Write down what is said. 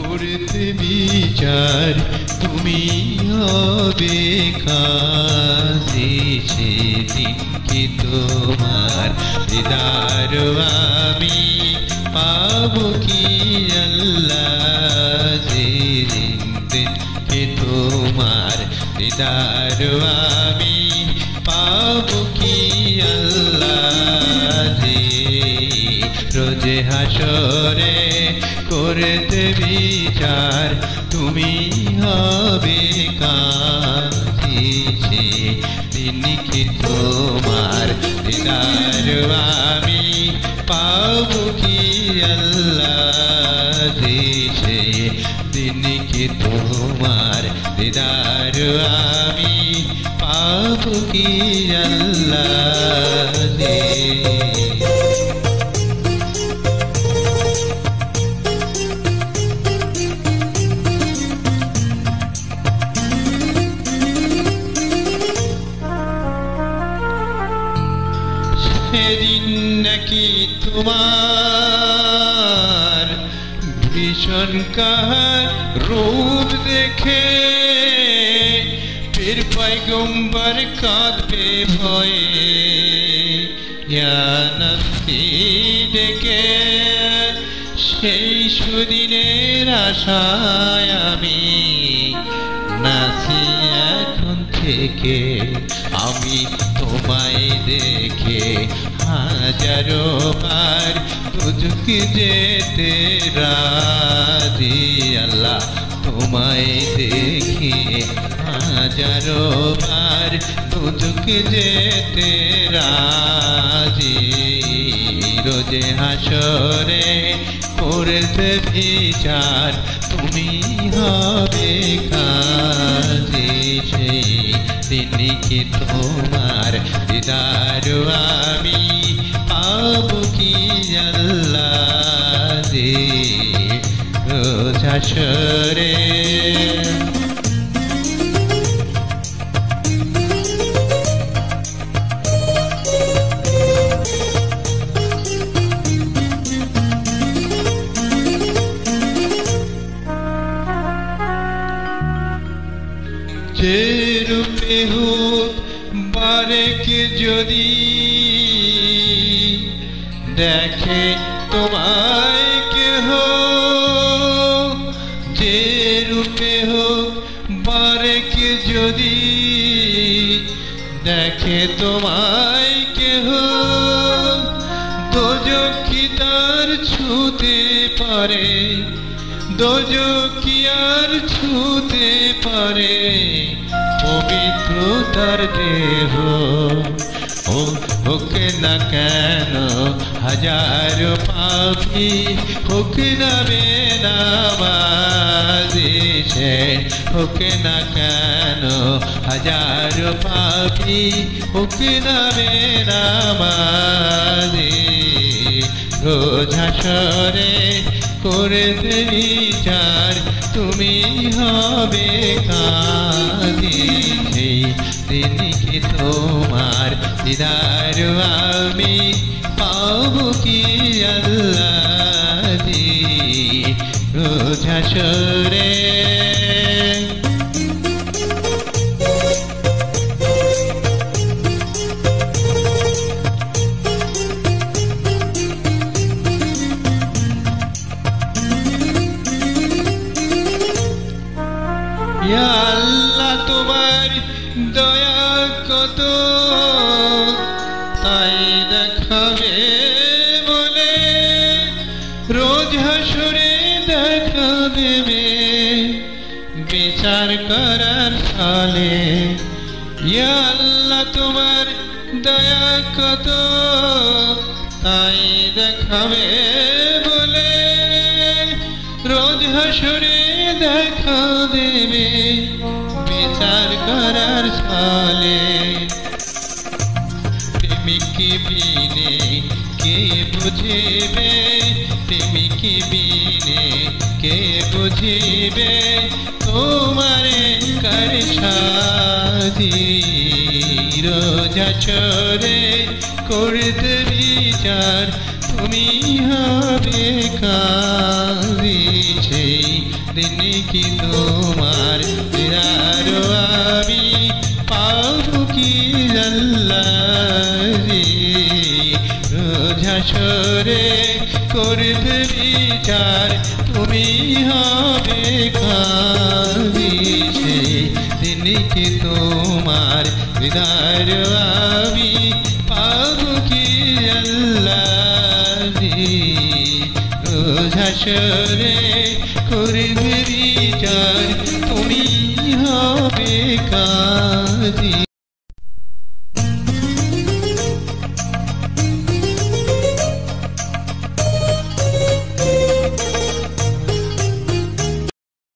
করতে বিচার তুমি হবে কাজী সেদিন কি তোমার দিদার আমি পাবো কি আল্লাহ যেদিন কি তোমার দিদার আমি পাবো কি আল্লাহ রোজ হাসরে করতে বিচার তুমি হবে কাজী সেদিন কি তোমার দিদার আমি পাবো কি আল্লাহ সেদিন কি তোমার দিদার আমি পাবো কি আল্লাহ সেদিন নাকি তোমার ভীষণ কাহার রূপ দেখে পীর পয়গম্বর কাঁদবে ভয়ে ইয়া নফসি ডেকে সেই সুদিনের আশায় আমি নাচি এখন থেকে আমি তোমায় দেখে হাজারো বার দুজক যেতে রাজি আল্লাহ তোমায় দেখে হাজারো বার দুজক যেতে রাজি রোজে হাসরে করতে বিচার তুমি হবে কাজী সেদিন কি তোমার দিদার আমি পাবো কি আল্লাহ রোজ হাসরে যে রূপে হোক বারেক যদি দেখে তোমায় কেহ যে রূপে হোক বারেক যদি দেখে তোমায় কেহ দোজখ কি তার ছুতে পারে দোজখ কি আর ছুতে পারে পবিত্র তার দেহ ও হোক না কেন হাজার পাপী হোক না বেনামাজি সে হোক না কেন হাজার পাপী হোক না বেনামাজি রোজ হাসরে করতে বিচার তুমি হবে কাজী সেদিন কি তোমার দিদার আমি পাবো কি আল্লাহ রোজ হাসরে ইয়া আল্লাহ তোমার দয়া কত তাই দেখাবে বলে রোজ হাসরে দেখা দেবে বিচার করার সালে ইয়া আল্লাহ তোমার দয়া কত তাই দেখাবে বলে রোজ হাসরে দেখা দেবে বিচার করার সালে প্রেমিক বিনে কে বুঝিবে প্রেমিক বিনে কে বুঝিবে তোমারে কর সাধি রোজ হাসরে করতে বিচার তুমি হবে কাজী কি তোমার দিদার আমি পাবো কি আল্লাহ রে রোজ হাসরে করবে বিচার তুমি হবে কাজী সেদিন কি তোমার দিদার আমি পাবো কি আল্লাহ রে রোজ হাসরে করবে বিচার তুমি হবে কাজী